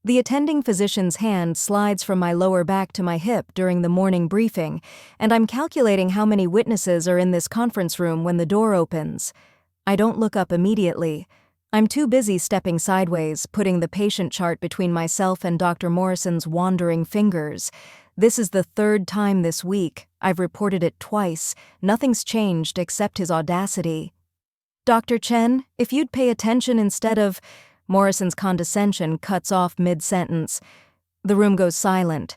The attending physician's hand slides from my lower back to my hip during the morning briefing, and I'm calculating how many witnesses are in this conference room when the door opens. I don't look up immediately. I'm too busy stepping sideways, putting the patient chart between myself and Dr. Morrison's wandering fingers. This is the third time this week. I've reported it twice. Nothing's changed except his audacity. Dr. Chen, if you'd pay attention instead of... Morrison's condescension cuts off mid-sentence. The room goes silent.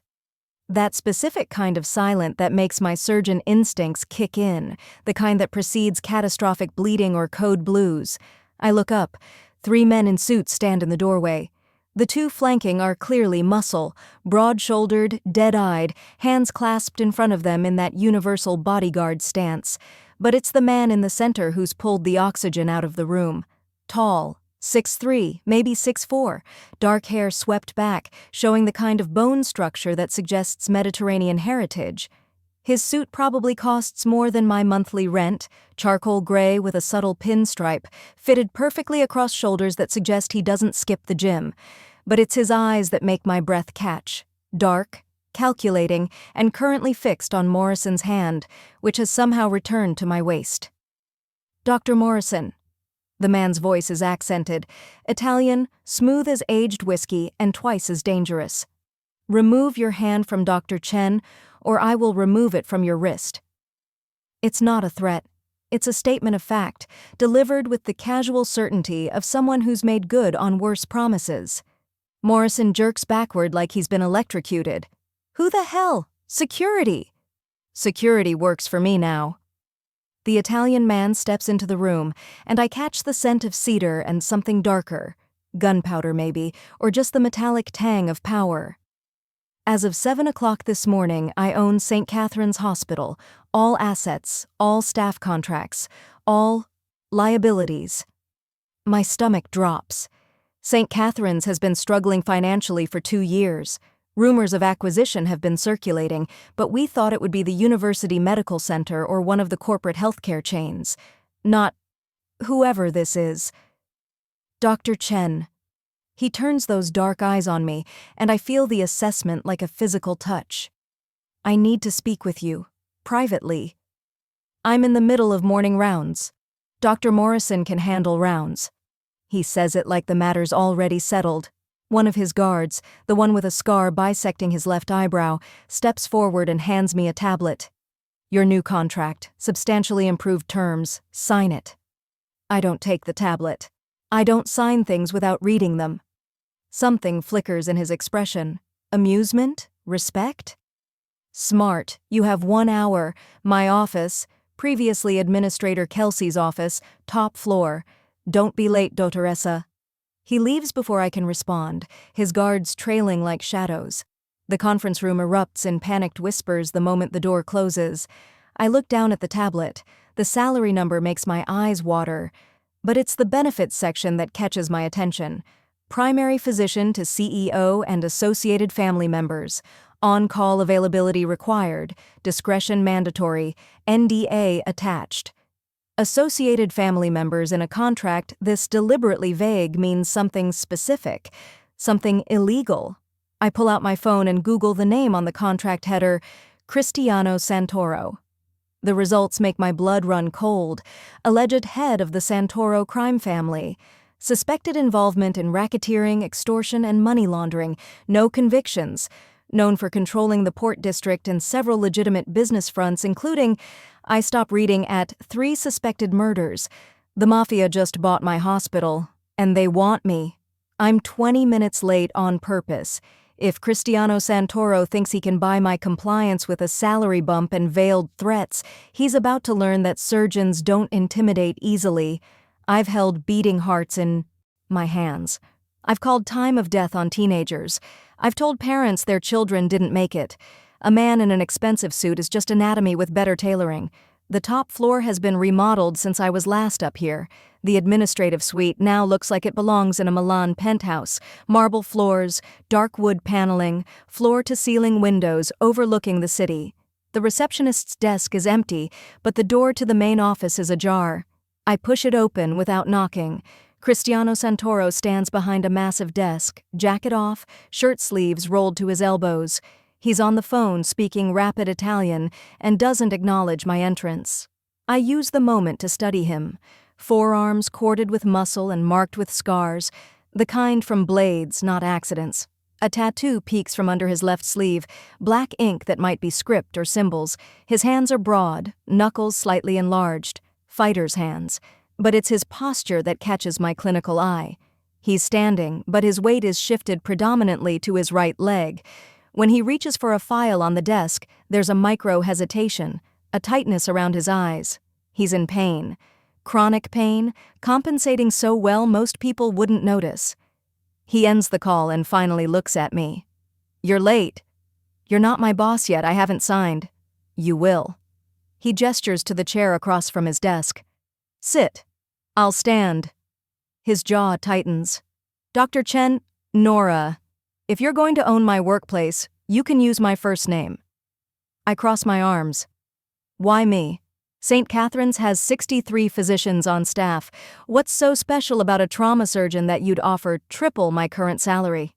That specific kind of silent that makes my surgeon instincts kick in, the kind that precedes catastrophic bleeding or code blues. I look up. 3 men in suits stand in the doorway. The 2 flanking are clearly muscle, broad-shouldered, dead-eyed, hands clasped in front of them in that universal bodyguard stance. But it's the man in the center who's pulled the oxygen out of the room. Tall, 6'3", maybe 6'4", dark hair swept back, showing the kind of bone structure that suggests Mediterranean heritage. His suit probably costs more than my monthly rent, charcoal gray with a subtle pinstripe, fitted perfectly across shoulders that suggest he doesn't skip the gym. But it's his eyes that make my breath catch. Dark, calculating, and currently fixed on Morrison's hand, which has somehow returned to my waist. Dr. Morrison. The man's voice is accented, Italian, smooth as aged whiskey, and twice as dangerous. Remove your hand from Dr. Chen, or I will remove it from your wrist. It's not a threat. It's a statement of fact, delivered with the casual certainty of someone who's made good on worse promises. Morrison jerks backward like he's been electrocuted. Who the hell? Security! Security works for me now. The Italian man steps into the room, and I catch the scent of cedar and something darker. Gunpowder maybe, or just the metallic tang of power. As of 7 o'clock this morning, I own St. Catherine's Hospital, all assets, all staff contracts, all liabilities. My stomach drops. St. Catherine's has been struggling financially for 2 years. Rumors of acquisition have been circulating, but we thought it would be the University Medical Center or one of the corporate healthcare chains. Not whoever this is. Dr. Chen. He turns those dark eyes on me, and I feel the assessment like a physical touch. I need to speak with you, privately. I'm in the middle of morning rounds. Dr. Morrison can handle rounds. He says it like the matter's already settled. One of his guards, the one with a scar bisecting his left eyebrow, steps forward and hands me a tablet. Your new contract, substantially improved terms, sign it. I don't take the tablet. I don't sign things without reading them. Something flickers in his expression. Amusement? Respect? Smart, you have 1 hour. My office, previously Administrator Kelsey's office, top floor. Don't be late, Dottoressa. He leaves before I can respond, his guards trailing like shadows. The conference room erupts in panicked whispers the moment the door closes. I look down at the tablet. The salary number makes my eyes water. But it's the benefits section that catches my attention. Primary physician to CEO and associated family members. On-call availability required. Discretion mandatory. NDA attached. Associated family members in a contract this deliberately vague means something specific, something illegal. I pull out my phone and Google the name on the contract header, Cristiano Santoro. The results make my blood run cold. Alleged head of the Santoro crime family. Suspected involvement in racketeering, extortion, and money laundering. No convictions. Known for controlling the Port District and several legitimate business fronts, including... I stop reading at 3 suspected murders. The Mafia just bought my hospital, and they want me. I'm 20 minutes late on purpose. If Cristiano Santoro thinks he can buy my compliance with a salary bump and veiled threats, he's about to learn that surgeons don't intimidate easily. I've held beating hearts in my hands. I've called time of death on teenagers. I've told parents their children didn't make it. A man in an expensive suit is just anatomy with better tailoring. The top floor has been remodeled since I was last up here. The administrative suite now looks like it belongs in a Milan penthouse. Marble floors, dark wood paneling, floor-to-ceiling windows overlooking the city. The receptionist's desk is empty, but the door to the main office is ajar. I push it open without knocking. Cristiano Santoro stands behind a massive desk, jacket off, shirt sleeves rolled to his elbows. He's on the phone speaking rapid Italian and doesn't acknowledge my entrance. I use the moment to study him. Forearms corded with muscle and marked with scars, the kind from blades, not accidents. A tattoo peeks from under his left sleeve, black ink that might be script or symbols. His hands are broad, knuckles slightly enlarged, fighter's hands. But it's his posture that catches my clinical eye. He's standing, but his weight is shifted predominantly to his right leg. When he reaches for a file on the desk, there's a micro-hesitation, a tightness around his eyes. He's in pain. Chronic pain, compensating so well most people wouldn't notice. He ends the call and finally looks at me. "You're late." "You're not my boss yet, I haven't signed." "You will." He gestures to the chair across from his desk. "Sit." "I'll stand." His jaw tightens. "Dr. Chen, Nora, if you're going to own my workplace, you can use my first name." I cross my arms. "Why me? St. Catherine's has 63 physicians on staff. What's so special about a trauma surgeon that you'd offer triple my current salary?"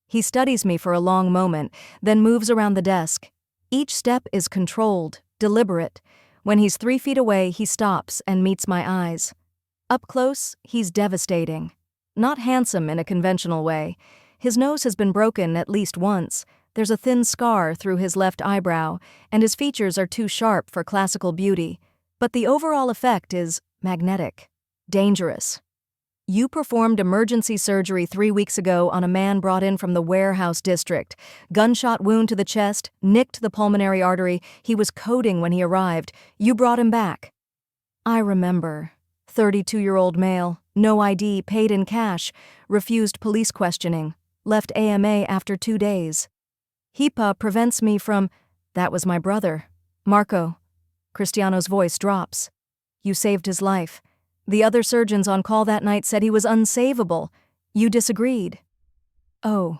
He studies me for a long moment, then moves around the desk. Each step is controlled, deliberate. When he's 3 feet away, he stops and meets my eyes. Up close, he's devastating. Not handsome in a conventional way. His nose has been broken at least once. There's a thin scar through his left eyebrow, and his features are too sharp for classical beauty. But the overall effect is magnetic, dangerous. "You performed emergency surgery 3 weeks ago on a man brought in from the warehouse district. Gunshot wound to the chest, nicked the pulmonary artery. He was coding when he arrived. You brought him back." I remember. 32-year-old male, no ID, paid in cash, refused police questioning, left AMA after 2 days. HIPAA prevents me from— "That was my brother, Marco." Cristiano's voice drops. "You saved his life. The other surgeons on call that night said he was unsavable. You disagreed." Oh.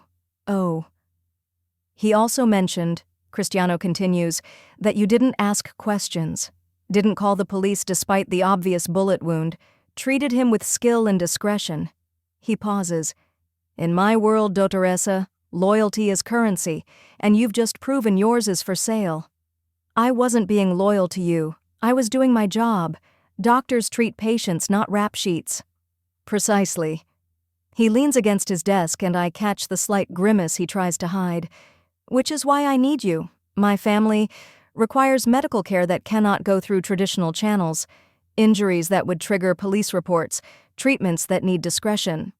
He also mentioned," Cristiano continues, "that you didn't ask questions, didn't call the police despite the obvious bullet wound, treated him with skill and discretion." He pauses. "In my world, Dottoressa, loyalty is currency, and you've just proven yours is for sale." "I wasn't being loyal to you. I was doing my job. Doctors treat patients, not rap sheets." "Precisely." He leans against his desk and I catch the slight grimace he tries to hide. "Which is why I need you. My family requires medical care that cannot go through traditional channels, injuries that would trigger police reports, treatments that need discretion.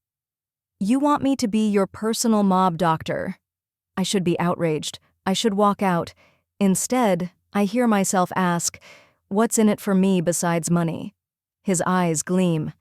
You want me to be your personal mob doctor." I should be outraged. I should walk out. Instead, I hear myself ask, "What's in it for me besides money?" His eyes gleam.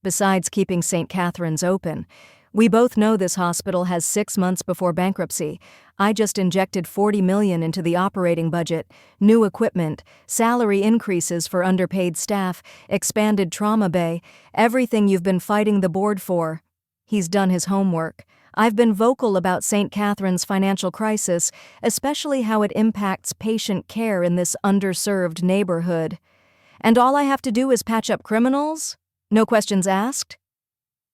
"Besides keeping St. Catherine's open. We both know this hospital has 6 months before bankruptcy. I just injected $40 million into the operating budget, new equipment, salary increases for underpaid staff, expanded trauma bay, everything you've been fighting the board for." He's done his homework. I've been vocal about St. Catherine's financial crisis, especially how it impacts patient care in this underserved neighborhood. "And all I have to do is patch up criminals? No questions asked?"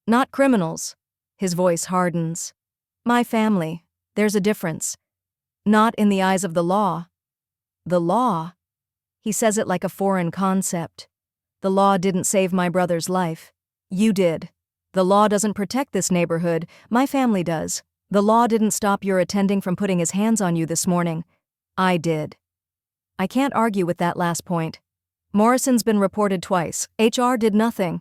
"Not criminals." His voice hardens. "My family. There's a difference. Not in the eyes of the law." "The law?" He says it like a foreign concept. "The law didn't save my brother's life. You did. The law doesn't protect this neighborhood. My family does. The law didn't stop your attending from putting his hands on you this morning. I did." I can't argue with that last point. Morrison's been reported twice. HR did nothing.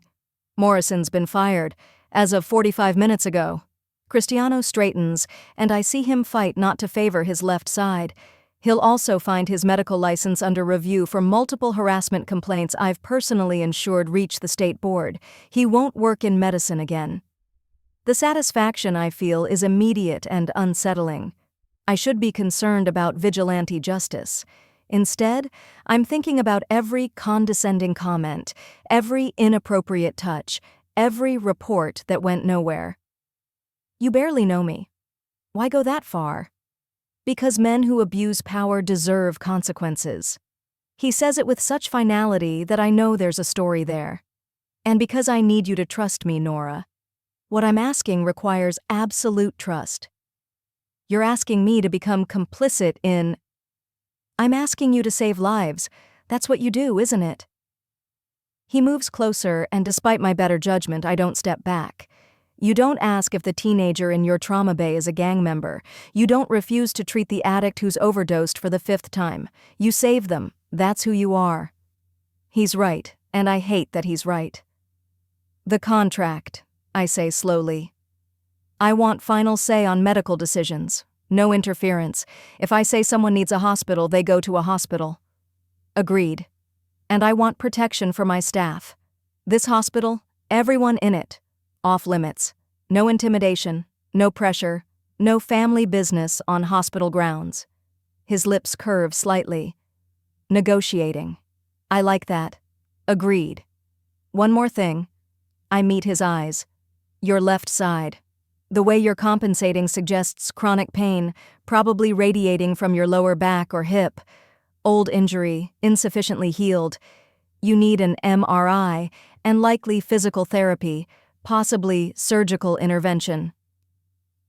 Morrison's been fired, as of 45 minutes ago. Cristiano straightens, and I see him fight not to favor his left side. He'll also find his medical license under review for multiple harassment complaints I've personally ensured reach the state board. He won't work in medicine again. The satisfaction I feel is immediate and unsettling. I should be concerned about vigilante justice. Instead, I'm thinking about every condescending comment, every inappropriate touch, every report that went nowhere. "You barely know me." Why go that far? Because men who abuse power deserve consequences. He says it with such finality that I know there's a story there. And because I need you to trust me, Nora. What I'm asking requires absolute trust. You're asking me to become complicit in... I'm asking you to save lives. That's what you do, isn't it? He moves closer, and despite my better judgment, I don't step back. You don't ask if the teenager in your trauma bay is a gang member. You don't refuse to treat the addict who's overdosed for the 5th time. You save them. That's who you are. He's right, and I hate that he's right. The contract, I say slowly. I want final say on medical decisions. No interference. If I say someone needs a hospital, they go to a hospital. Agreed. And I want protection for my staff. This hospital, everyone in it. Off limits. No intimidation, no pressure, no family business on hospital grounds. His lips curve slightly. Negotiating. I like that. Agreed. One more thing. I meet his eyes. Your left side. The way you're compensating suggests chronic pain, probably radiating from your lower back or hip. Old injury, insufficiently healed. You need an MRI and likely physical therapy, possibly surgical intervention.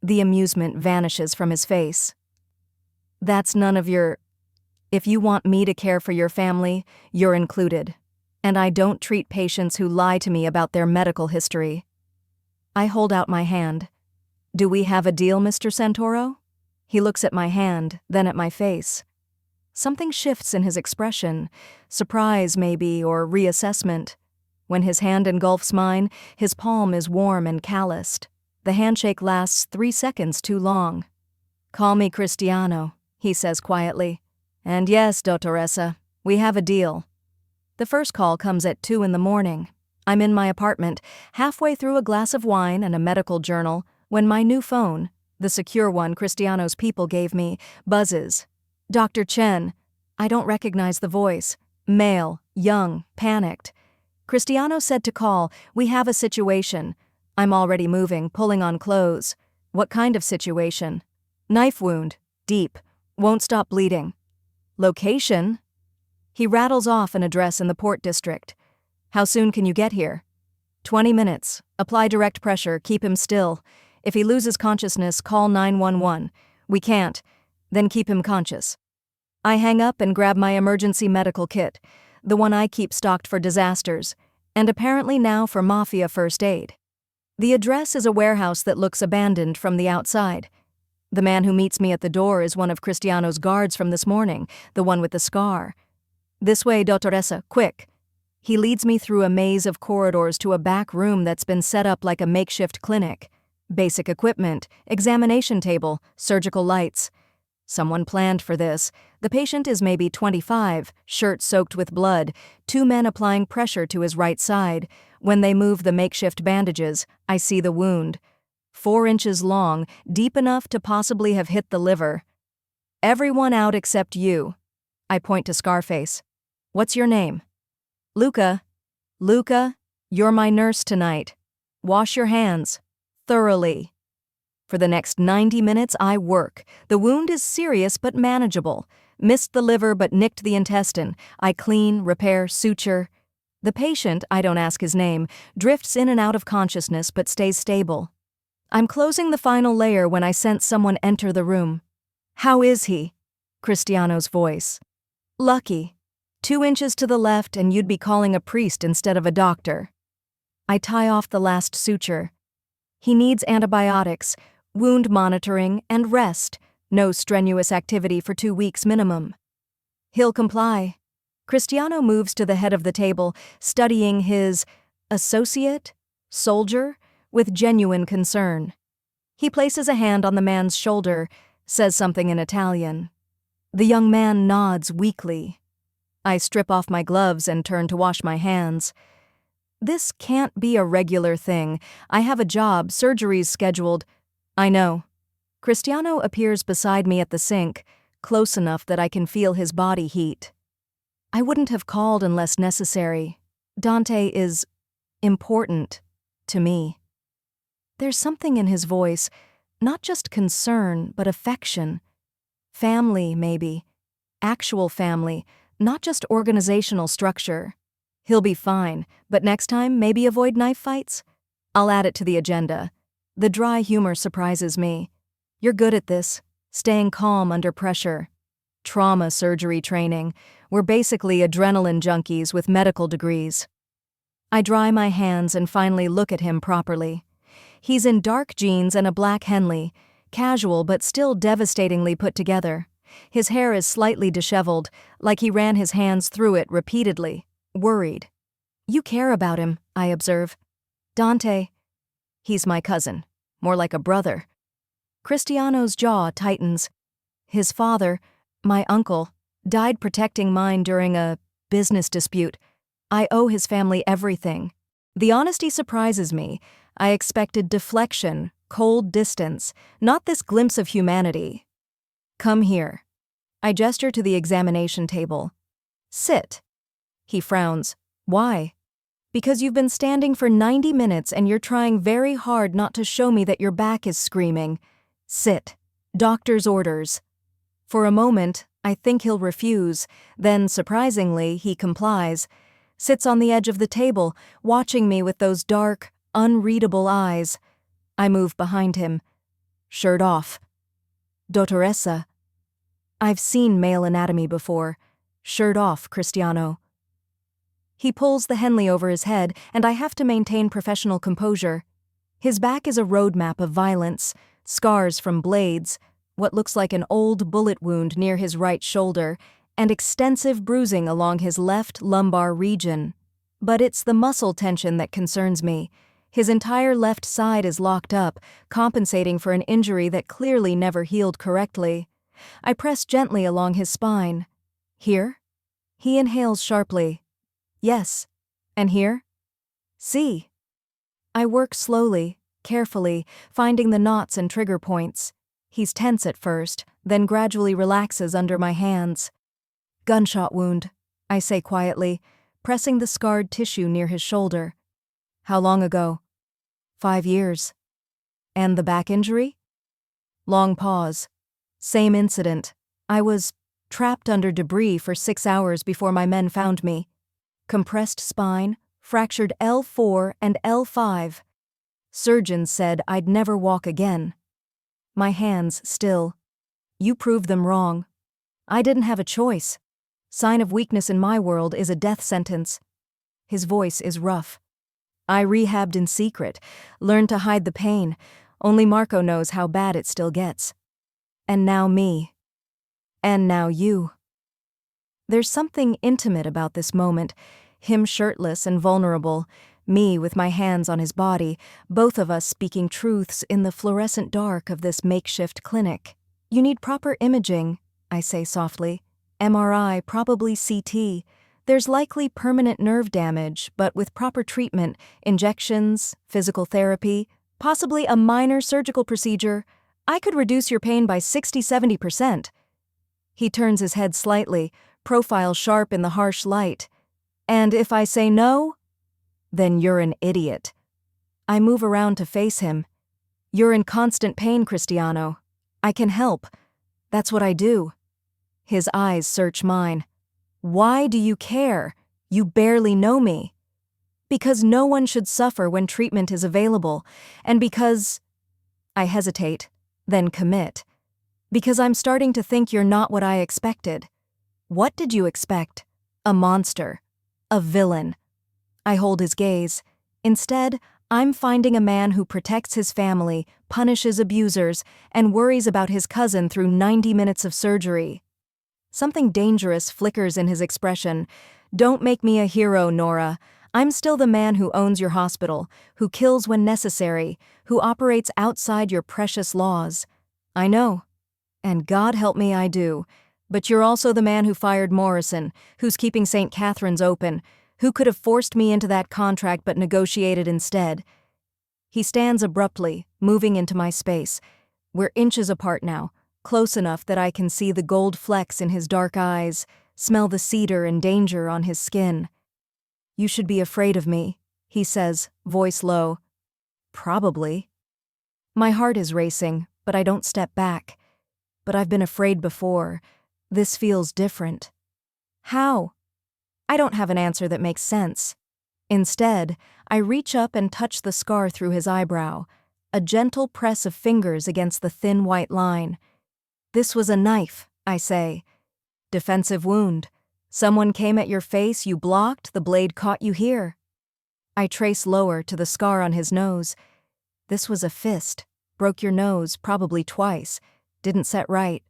The amusement vanishes from his face. That's none of your... If you want me to care for your family, you're included. And I don't treat patients who lie to me about their medical history. I hold out my hand. Do we have a deal, Mr. Santoro? He looks at my hand, then at my face. Something shifts in his expression, surprise maybe, or reassessment. When his hand engulfs mine, his palm is warm and calloused. The handshake lasts 3 seconds too long. Call me Cristiano, he says quietly. And yes, Dottoressa, we have a deal. The first call comes at 2 a.m. I'm in my apartment, halfway through a glass of wine and a medical journal, when my new phone, the secure one Cristiano's people gave me, buzzes. Dr. Chen. I don't recognize the voice. Male, young, panicked. Cristiano said to call. We have a situation. I'm already moving, pulling on clothes. What kind of situation? Knife wound. Deep. Won't stop bleeding. Location? He rattles off an address in the Port District. How soon can you get here? 20 minutes. Apply direct pressure, keep him still. If he loses consciousness, call 911. We can't. Then keep him conscious. I hang up and grab my emergency medical kit, the one I keep stocked for disasters, and apparently now for Mafia first aid. The address is a warehouse that looks abandoned from the outside. The man who meets me at the door is one of Cristiano's guards from this morning, the one with the scar. This way, Dottoressa, quick. He leads me through a maze of corridors to a back room that's been set up like a makeshift clinic. Basic equipment, examination table, surgical lights. Someone planned for this. The patient is maybe 25, shirt soaked with blood, 2 men applying pressure to his right side. When they move the makeshift bandages, I see the wound. 4 inches long, deep enough to possibly have hit the liver. Everyone out except you. I point to Scarface. What's your name? Luca. Luca, you're my nurse tonight. Wash your hands. Thoroughly. For the next 90 minutes, I work. The wound is serious but manageable. Missed the liver but nicked the intestine. I clean, repair, suture. The patient, I don't ask his name, drifts in and out of consciousness but stays stable. I'm closing the final layer when I sense someone enter the room. How is he? Cristiano's voice. Lucky. 2 inches to the left and you'd be calling a priest instead of a doctor. I tie off the last suture. He needs antibiotics, wound monitoring, and rest. No strenuous activity for 2 weeks minimum. He'll comply. Cristiano moves to the head of the table, studying his associate, soldier, with genuine concern. He places a hand on the man's shoulder, says something in Italian. The young man nods weakly. I strip off my gloves and turn to wash my hands. This can't be a regular thing. I have a job, surgeries scheduled. I know. Cristiano appears beside me at the sink, close enough that I can feel his body heat. I wouldn't have called unless necessary. Dante is important to me. There's something in his voice, not just concern, but affection. Family, maybe. Actual family, not just organizational structure. He'll be fine, but next time maybe avoid knife fights? I'll add it to the agenda. The dry humor surprises me. You're good at this, staying calm under pressure. Trauma surgery training. We're basically adrenaline junkies with medical degrees. I dry my hands and finally look at him properly. He's in dark jeans and a black Henley, casual but still devastatingly put together. His hair is slightly disheveled, like he ran his hands through it repeatedly, worried. You care about him, I observe. Dante. He's my cousin, more like a brother. Cristiano's jaw tightens. His father, my uncle, died protecting mine during a business dispute. I owe his family everything. The honesty surprises me. I expected deflection, cold distance, not this glimpse of humanity. Come here. I gesture to the examination table. Sit. He frowns. Why? Because you've been standing for 90 minutes and you're trying very hard not to show me that your back is screaming. Sit. Doctor's orders. For a moment, I think he'll refuse, then, surprisingly, he complies. Sits on the edge of the table, watching me with those dark, unreadable eyes. I move behind him. Shirt off. Dottoressa. I've seen male anatomy before. Shirt off, Cristiano. He pulls the Henley over his head, and I have to maintain professional composure. His back is a roadmap of violence, scars from blades, what looks like an old bullet wound near his right shoulder, and extensive bruising along his left lumbar region. But it's the muscle tension that concerns me. His entire left side is locked up, compensating for an injury that clearly never healed correctly. I press gently along his spine. Here? He inhales sharply. Yes. And here? See. I work slowly, carefully, finding the knots and trigger points. He's tense at first, then gradually relaxes under my hands. Gunshot wound, I say quietly, pressing the scarred tissue near his shoulder. How long ago? 5 years. And the back injury? Long pause. Same incident. I was trapped under debris for 6 hours before my men found me. Compressed spine, fractured L4 and L5. Surgeons said I'd never walk again. My hands still. You proved them wrong. I didn't have a choice. Sign of weakness in my world is a death sentence. His voice is rough. I rehabbed in secret, learned to hide the pain. Only Marco knows how bad it still gets. And now me. And now you. There's something intimate about this moment, him shirtless and vulnerable, me with my hands on his body, both of us speaking truths in the fluorescent dark of this makeshift clinic. You need proper imaging, I say softly. MRI, probably CT. There's likely permanent nerve damage, but with proper treatment, injections, physical therapy, possibly a minor surgical procedure, I could reduce your pain by 60–70%. He turns his head slightly, profile sharp in the harsh light. And if I say no, then you're an idiot. I move around to face him. You're in constant pain, Cristiano. I can help. That's what I do. His eyes search mine. Why do you care? You barely know me. Because no one should suffer when treatment is available, and because... I hesitate, then commit. Because I'm starting to think you're not what I expected. What did you expect? A monster. A villain. I hold his gaze. Instead, I'm finding a man who protects his family, punishes abusers, and worries about his cousin through 90 minutes of surgery. Something dangerous flickers in his expression. Don't make me a hero, Nora. I'm still the man who owns your hospital, who kills when necessary, who operates outside your precious laws. I know. And God help me, I do. But you're also the man who fired Morrison, who's keeping St. Catherine's open, who could have forced me into that contract but negotiated instead. He stands abruptly, moving into my space. We're inches apart now, close enough that I can see the gold flecks in his dark eyes, smell the cedar and danger on his skin. You should be afraid of me, he says, voice low. Probably. My heart is racing, but I don't step back. But I've been afraid before. This feels different. How? I don't have an answer that makes sense. Instead, I reach up and touch the scar through his eyebrow, a gentle press of fingers against the thin white line. This was a knife, I say. Defensive wound. Someone came at your face, you blocked, the blade caught you here. I trace lower to the scar on his nose. This was a fist. Broke your nose, probably twice. Didn't set right.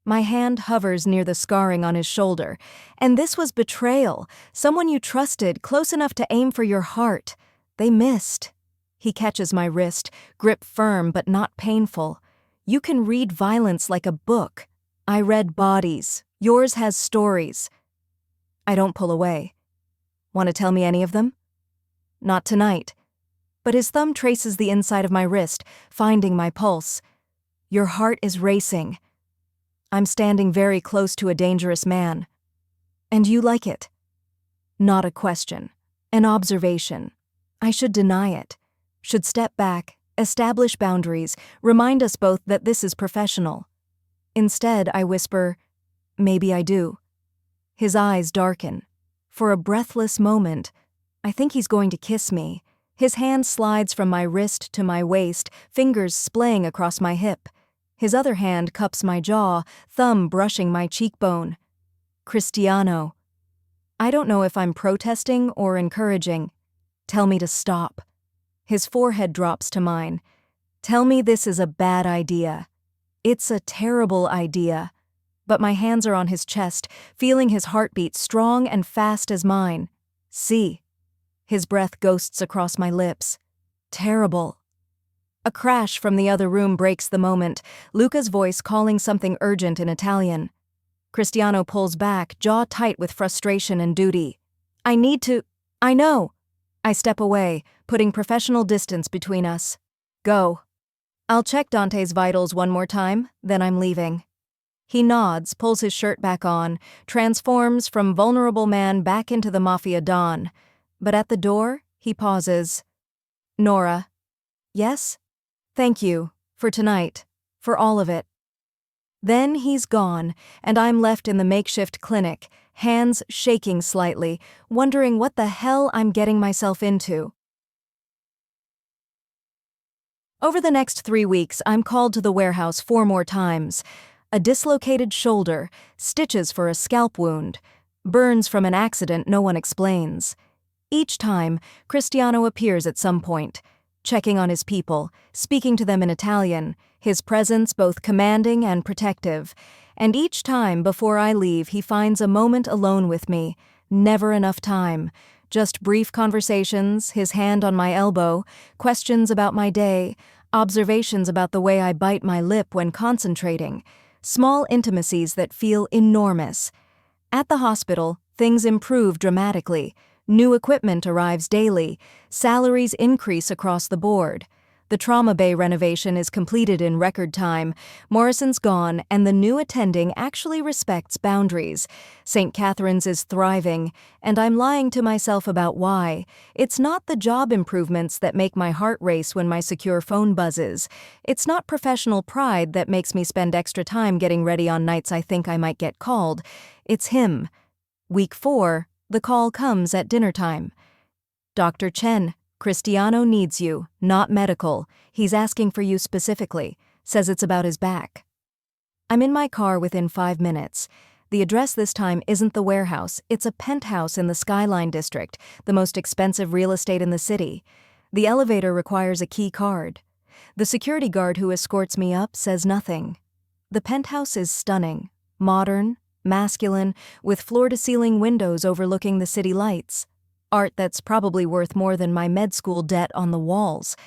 My hand hovers near the scarring on his shoulder. And this was betrayal. Someone you trusted, close enough to aim for your heart. They missed. He catches my wrist, grip firm but not painful. You can read violence like a book. I read bodies. Yours has stories. I don't pull away. Want to tell me any of them? Not tonight. But his thumb traces the inside of my wrist, finding my pulse. Your heart is racing. I'm standing very close to a dangerous man. And you like it? Not a question. An observation. I should deny it. Should step back, establish boundaries, remind us both that this is professional. Instead, I whisper, maybe I do. His eyes darken. For a breathless moment, I think he's going to kiss me. His hand slides from my wrist to my waist, fingers splaying across my hip. His other hand cups my jaw, thumb brushing my cheekbone. Cristiano. I don't know if I'm protesting or encouraging. Tell me to stop. His forehead drops to mine. Tell me this is a bad idea. It's a terrible idea. But my hands are on his chest, feeling his heartbeat strong and fast as mine. See. His breath ghosts across my lips. Terrible. A crash from the other room breaks the moment, Luca's voice calling something urgent in Italian. Cristiano pulls back, jaw tight with frustration and duty. I know. I step away, putting professional distance between us. Go. I'll check Dante's vitals one more time, then I'm leaving. He nods, pulls his shirt back on, transforms from vulnerable man back into the Mafia Don. But at the door, he pauses. Nora. Yes? Thank you. For tonight. For all of it. Then he's gone, and I'm left in the makeshift clinic, hands shaking slightly, wondering what the hell I'm getting myself into. Over the next 3 weeks, I'm called to the warehouse 4 more times. A dislocated shoulder, stitches for a scalp wound, burns from an accident no one explains. Each time, Cristiano appears at some point, checking on his people, speaking to them in Italian, his presence both commanding and protective. And each time before I leave, he finds a moment alone with me. Never enough time. Just brief conversations, his hand on my elbow, questions about my day, observations about the way I bite my lip when concentrating. Small intimacies that feel enormous. At the hospital, things improve dramatically. New equipment arrives daily. Salaries increase across the board. The trauma bay renovation is completed in record time. Morrison's gone, and the new attending actually respects boundaries. St. Catherine's is thriving, and I'm lying to myself about why. It's not the job improvements that make my heart race when my secure phone buzzes. It's not professional pride that makes me spend extra time getting ready on nights I think I might get called. It's him. Week 4, the call comes at dinner time. Dr. Chen, Cristiano needs you, not medical. He's asking for you specifically. Says it's about his back. I'm in my car within 5 minutes. The address this time isn't the warehouse. It's a penthouse in the Skyline District, the most expensive real estate in the city. The elevator requires a key card. The security guard who escorts me up says nothing. The penthouse is stunning, modern, masculine, with floor-to-ceiling windows overlooking the city lights. Art that's probably worth more than my med school debt on the walls.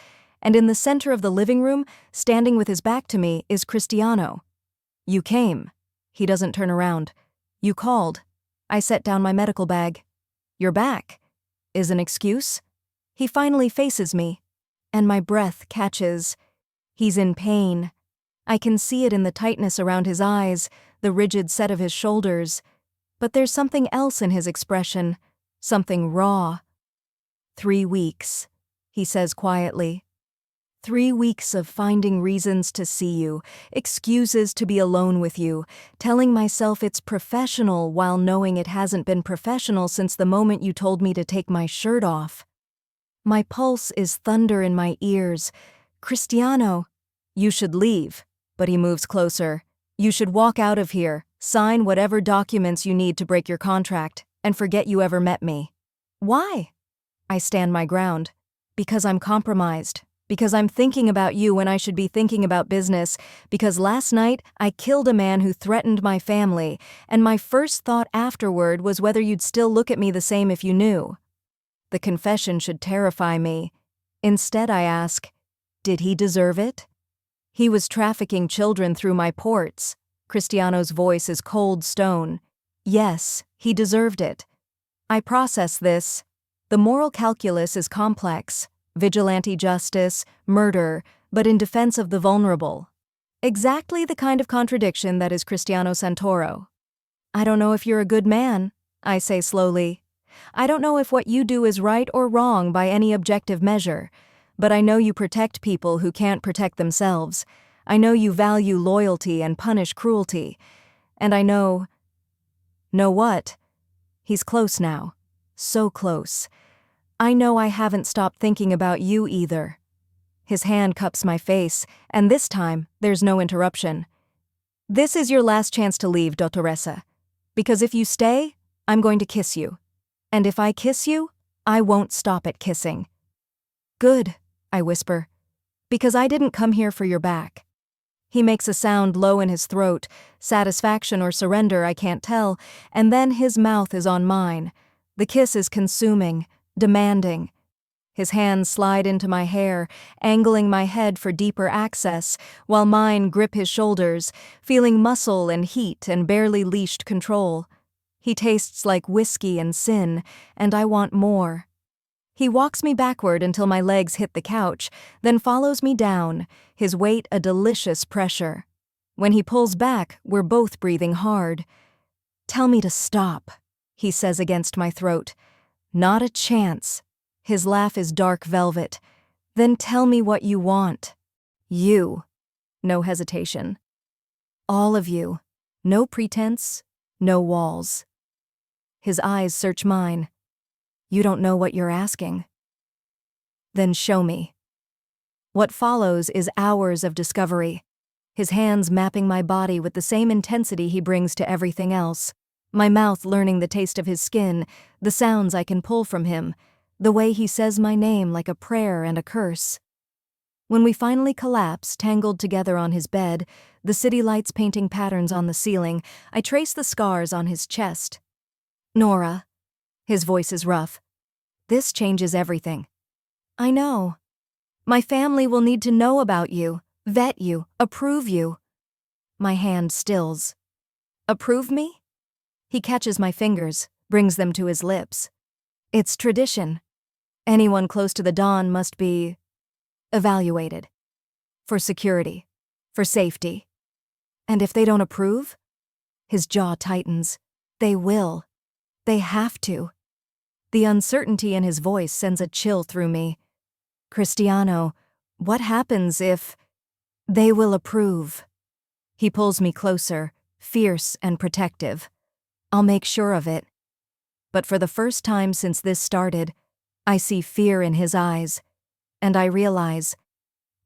And in the center of the living room, standing with his back to me, is Cristiano. You came. He doesn't turn around. You called. I set down my medical bag. You're back. Is an excuse? He finally faces me, and my breath catches. He's in pain. I can see it in the tightness around his eyes, the rigid set of his shoulders. But there's something else in his expression, something raw. 3 weeks, he says quietly. 3 weeks of finding reasons to see you, excuses to be alone with you, telling myself it's professional while knowing it hasn't been professional since the moment you told me to take my shirt off. My pulse is thunder in my ears. Cristiano, you should leave. But he moves closer. You should walk out of here, sign whatever documents you need to break your contract, and forget you ever met me. Why? I stand my ground. Because I'm compromised. Because I'm thinking about you when I should be thinking about business. Because last night I killed a man who threatened my family, and my first thought afterward was whether you'd still look at me the same if you knew. The confession should terrify me. Instead I ask, did he deserve it? He was trafficking children through my ports. Cristiano's voice is cold stone. Yes, he deserved it. I process this. The moral calculus is complex. Vigilante justice, murder, but in defense of the vulnerable. Exactly the kind of contradiction that is Cristiano Santoro. I don't know if you're a good man, I say slowly. I don't know if what you do is right or wrong by any objective measure, but I know you protect people who can't protect themselves. I know you value loyalty and punish cruelty. And I know... Know what? He's close now. So close. I know I haven't stopped thinking about you either. His hand cups my face, and this time, there's no interruption. This is your last chance to leave, Dottoressa. Because if you stay, I'm going to kiss you. And if I kiss you, I won't stop at kissing. Good, I whisper. Because I didn't come here for your back. He makes a sound low in his throat, satisfaction or surrender, I can't tell, and then his mouth is on mine. The kiss is consuming, demanding. His hands slide into my hair, angling my head for deeper access, while mine grip his shoulders, feeling muscle and heat and barely leashed control. He tastes like whiskey and sin, and I want more. He walks me backward until my legs hit the couch, then follows me down, his weight a delicious pressure. When he pulls back, we're both breathing hard. Tell me to stop, he says against my throat. Not a chance. His laugh is dark velvet. Then tell me what you want. You. No hesitation. All of you. No pretense, no walls. His eyes search mine. You don't know what you're asking. Then show me. What follows is hours of discovery. His hands mapping my body with the same intensity he brings to everything else. My mouth learning the taste of his skin, the sounds I can pull from him, the way he says my name like a prayer and a curse. When we finally collapse, tangled together on his bed, the city lights painting patterns on the ceiling, I trace the scars on his chest. Nora. His voice is rough. This changes everything. I know. My family will need to know about you, vet you, approve you. My hand stills. Approve me? He catches my fingers, brings them to his lips. It's tradition. Anyone close to the dawn must be evaluated. For security. For safety. And if they don't approve? His jaw tightens. They will. They have to. The uncertainty in his voice sends a chill through me. Cristiano, what happens if they will approve? He pulls me closer, fierce and protective. I'll make sure of it. But for the first time since this started, I see fear in his eyes, and I realize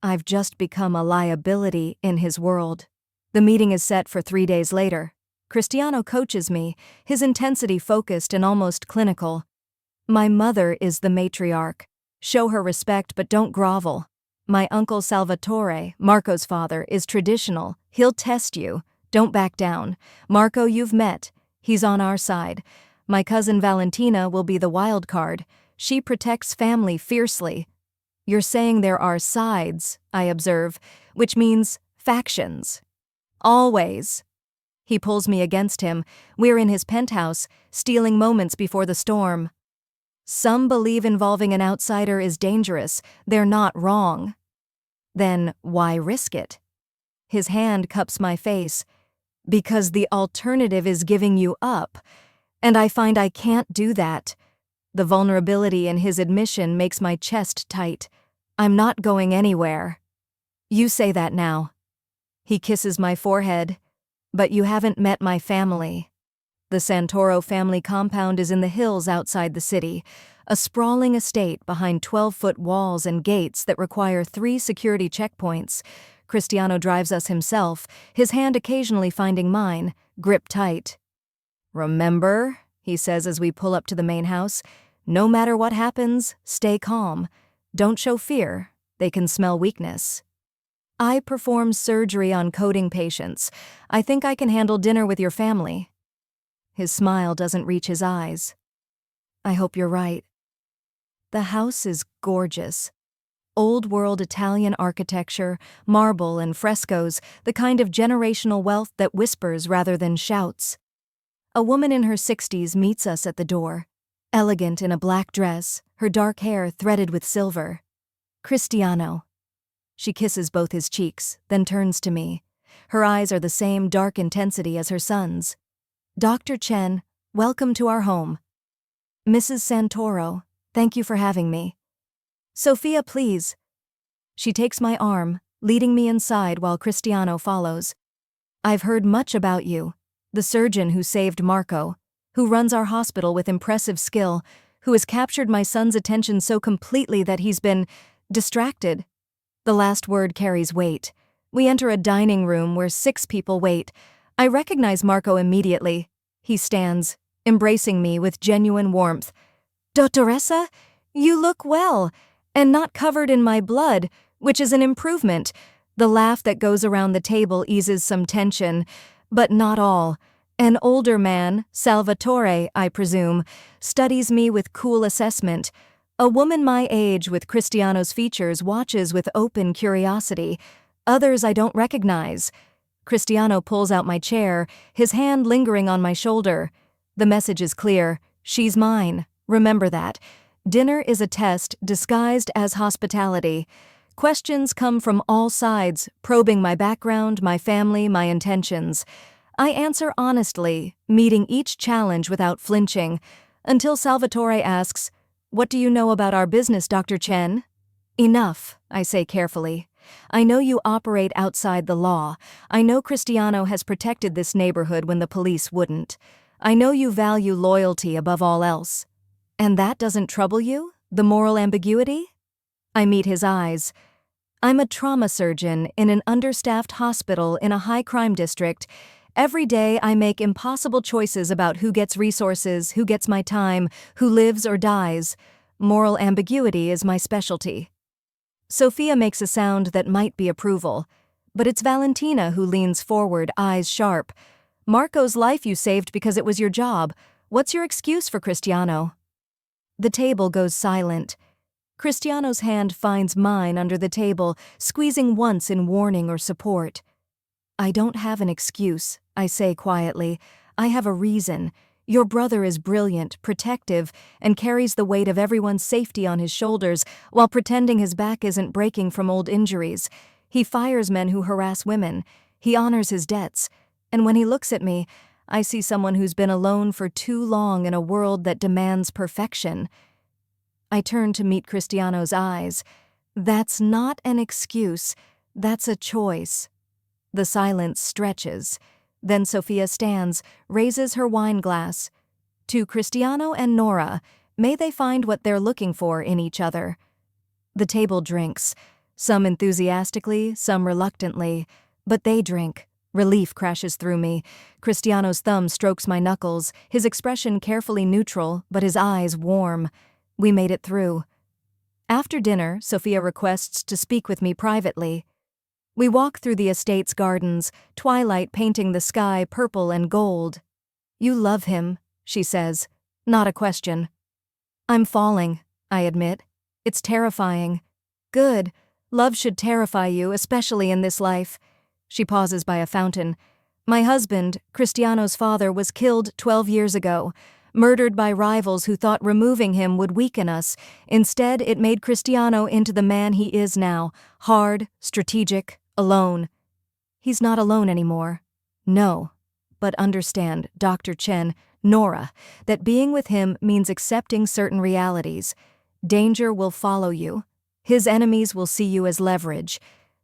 I've just become a liability in his world. The meeting is set for 3 days later. Cristiano coaches me, his intensity focused and almost clinical. My mother is the matriarch. Show her respect, but don't grovel. My uncle Salvatore, Marco's father, is traditional. He'll test you. Don't back down. Marco, you've met. He's on our side. My cousin Valentina will be the wild card. She protects family fiercely. You're saying there are sides, I observe, which means factions. Always. He pulls me against him. We're in his penthouse, stealing moments before the storm. Some believe involving an outsider is dangerous. They're not wrong. Then why risk it? His hand cups my face. Because the alternative is giving you up. And I find I can't do that. The vulnerability in his admission makes my chest tight. I'm not going anywhere. You say that now. He kisses my forehead. But you haven't met my family. The Santoro family compound is in the hills outside the city, a sprawling estate behind 12-foot walls and gates that require 3 security checkpoints. Cristiano drives us himself, his hand occasionally finding mine, gripped tight. Remember, he says as we pull up to the main house, no matter what happens, stay calm. Don't show fear. They can smell weakness. I perform surgery on coding patients. I think I can handle dinner with your family. His smile doesn't reach his eyes. I hope you're right. The house is gorgeous. Old-world Italian architecture, marble and frescoes, the kind of generational wealth that whispers rather than shouts. A woman in her 60s meets us at the door, elegant in a black dress, her dark hair threaded with silver. Cristiano. She kisses both his cheeks, then turns to me. Her eyes are the same dark intensity as her son's. Dr. Chen, welcome to our home. Mrs. Santoro, thank you for having me. Sophia, please. She takes my arm, leading me inside while Cristiano follows. I've heard much about you, the surgeon who saved Marco, who runs our hospital with impressive skill, who has captured my son's attention so completely that he's been distracted. The last word carries weight. We enter a dining room where 6 people wait. I recognize Marco immediately. He stands, embracing me with genuine warmth. Dottoressa, you look well, and not covered in my blood, which is an improvement. The laugh that goes around the table eases some tension, but not all. An older man, Salvatore, I presume, studies me with cool assessment. A woman my age with Cristiano's features watches with open curiosity. Others I don't recognize. Cristiano pulls out my chair, his hand lingering on my shoulder. The message is clear. She's mine. Remember that. Dinner is a test disguised as hospitality. Questions come from all sides, probing my background, my family, my intentions. I answer honestly, meeting each challenge without flinching, until Salvatore asks, "What do you know about our business, Dr. Chen?" Enough, I say carefully. I know you operate outside the law. I know Cristiano has protected this neighborhood when the police wouldn't. I know you value loyalty above all else. And that doesn't trouble you? The moral ambiguity? I meet his eyes. I'm a trauma surgeon in an understaffed hospital in a high-crime district. Every day I make impossible choices about who gets resources, who gets my time, who lives or dies. Moral ambiguity is my specialty. Sophia makes a sound that might be approval, but it's Valentina who leans forward, eyes sharp. Marco's life you saved because it was your job. What's your excuse for Cristiano? The table goes silent. Cristiano's hand finds mine under the table, squeezing once in warning or support. I don't have an excuse, I say quietly. I have a reason. Your brother is brilliant, protective, and carries the weight of everyone's safety on his shoulders while pretending his back isn't breaking from old injuries. He fires men who harass women. He honors his debts. And when he looks at me, I see someone who's been alone for too long in a world that demands perfection. I turn to meet Cristiano's eyes. That's not an excuse. That's a choice. The silence stretches. Then Sophia stands, raises her wine glass. To Cristiano and Nora, may they find what they're looking for in each other. The table drinks, some enthusiastically, some reluctantly, but they drink. Relief crashes through me. Cristiano's thumb strokes my knuckles, his expression carefully neutral, but his eyes warm. We made it through. After dinner, Sophia requests to speak with me privately. We walk through the estate's gardens, twilight painting the sky purple and gold. You love him, she says. Not a question. I'm falling, I admit. It's terrifying. Good. Love should terrify you, especially in this life. She pauses by a fountain. My husband, Cristiano's father, was killed 12 years ago, murdered by rivals who thought removing him would weaken us. Instead, it made Cristiano into the man he is now, hard, strategic, alone. He's not alone anymore. No. But understand, Dr. Chen, Nora, that being with him means accepting certain realities. Danger will follow you. His enemies will see you as leverage.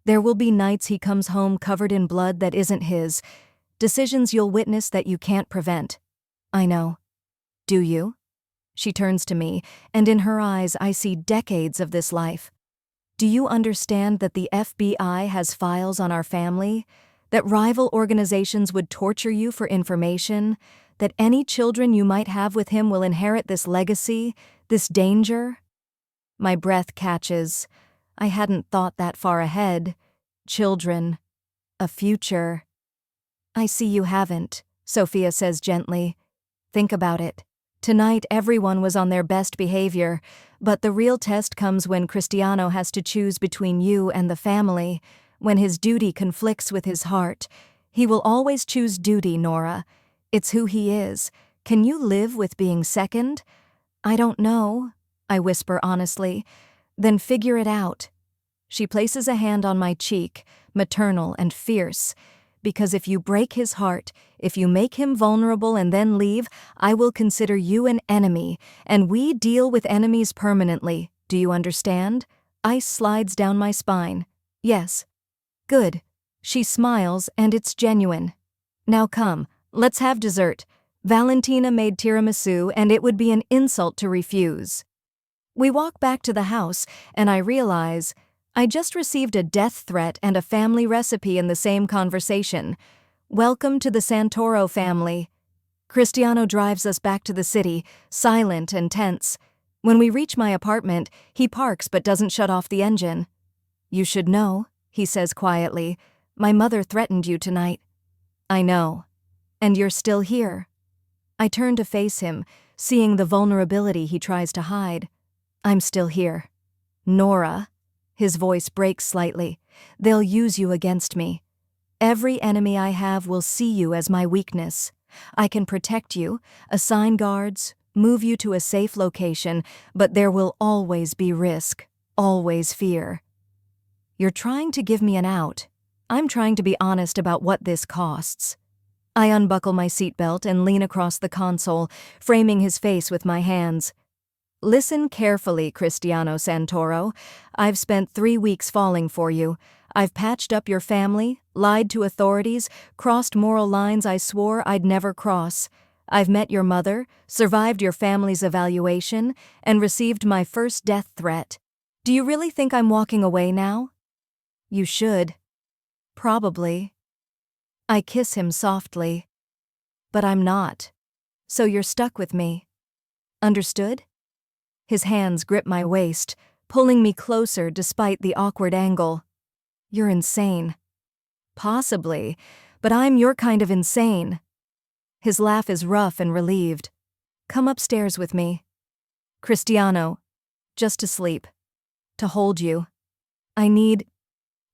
There will be nights he comes home covered in blood that isn't his, decisions you'll witness that you can't prevent. I know. Do you? She turns to me, and in her eyes I see decades of this life. Do you understand that the FBI has files on our family? That rival organizations would torture you for information? That any children you might have with him will inherit this legacy, this danger? My breath catches. I hadn't thought that far ahead. Children. A future. I see you haven't, Sophia says gently. Think about it. Tonight everyone was on their best behavior, but the real test comes when Cristiano has to choose between you and the family, when his duty conflicts with his heart. He will always choose duty, Nora. It's who he is. Can you live with being second? I don't know, I whisper honestly. Then figure it out. She places a hand on my cheek, maternal and fierce. Because if you break his heart, if you make him vulnerable and then leave, I will consider you an enemy, and we deal with enemies permanently. Do you understand? Ice slides down my spine. Yes. Good. She smiles, and it's genuine. Now come, let's have dessert. Valentina made tiramisu, and it would be an insult to refuse. We walk back to the house, and I realize I just received a death threat and a family recipe in the same conversation. Welcome to the Santoro family. Cristiano drives us back to the city, silent and tense. When we reach my apartment, he parks but doesn't shut off the engine. You should know, he says quietly. My mother threatened you tonight. I know. And you're still here. I turn to face him, seeing the vulnerability he tries to hide. I'm still here. Nora. His voice breaks slightly. They'll use you against me. Every enemy I have will see you as my weakness. I can protect you, assign guards, move you to a safe location, but there will always be risk, always fear. You're trying to give me an out. I'm trying to be honest about what this costs. I unbuckle my seatbelt and lean across the console, framing his face with my hands. Listen carefully, Cristiano Santoro. I've spent 3 weeks falling for you. I've patched up your family, lied to authorities, crossed moral lines I swore I'd never cross. I've met your mother, survived your family's evaluation, and received my first death threat. Do you really think I'm walking away now? You should. Probably. I kiss him softly. But I'm not. So you're stuck with me. Understood? His hands grip my waist, pulling me closer despite the awkward angle. You're insane. Possibly, but I'm your kind of insane. His laugh is rough and relieved. Come upstairs with me. Cristiano, just to sleep. To hold you. I need...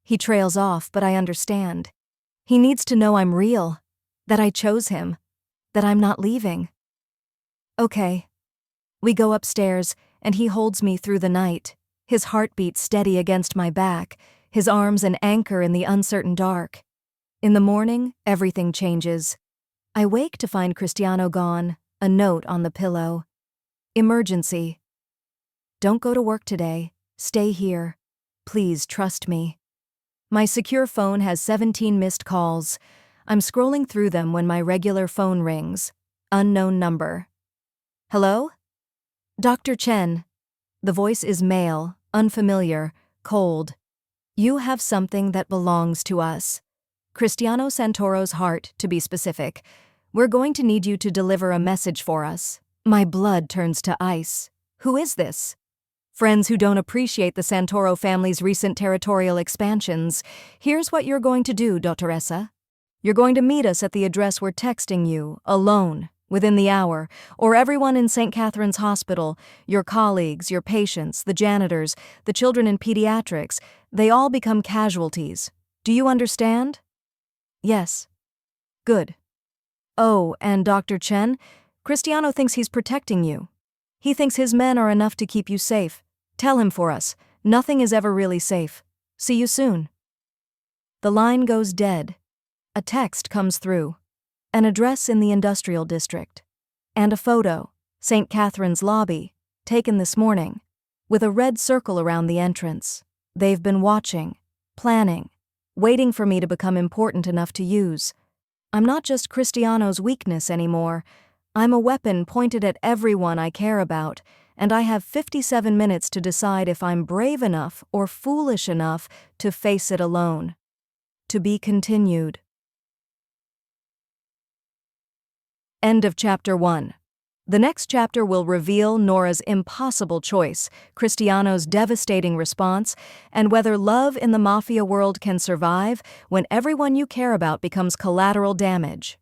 He trails off, but I understand. He needs to know I'm real, that I chose him, that I'm not leaving. Okay. We go upstairs, and he holds me through the night, his heartbeat steady against my back, his arms an anchor in the uncertain dark. In the morning, everything changes. I wake to find Cristiano gone, a note on the pillow. Emergency. Don't go to work today. Stay here. Please trust me. My secure phone has 17 missed calls. I'm scrolling through them when my regular phone rings. Unknown number. Hello? Dr. Chen. The voice is male, unfamiliar, cold. You have something that belongs to us. Cristiano Santoro's heart, to be specific. We're going to need you to deliver a message for us. My blood turns to ice. Who is this? Friends who don't appreciate the Santoro family's recent territorial expansions. Here's what you're going to do, Dottoressa. You're going to meet us at the address we're texting you, alone, within the hour, or everyone in St. Catherine's Hospital, your colleagues, your patients, the janitors, the children in pediatrics, they all become casualties. Do you understand? Yes. Good. Oh, and Dr. Chen, Cristiano thinks he's protecting you. He thinks his men are enough to keep you safe. Tell him for us, nothing is ever really safe. See you soon. The line goes dead. A text comes through. An address in the industrial district. And a photo, St. Catherine's lobby, taken this morning. with a red circle around the entrance. They've been watching, planning, waiting for me to become important enough to use. I'm not just Cristiano's weakness anymore. I'm a weapon pointed at everyone I care about, and I have 57 minutes to decide if I'm brave enough or foolish enough to face it alone. To be continued. End of Chapter 1. The next chapter will reveal Nora's impossible choice, Cristiano's devastating response, and whether love in the Mafia world can survive when everyone you care about becomes collateral damage.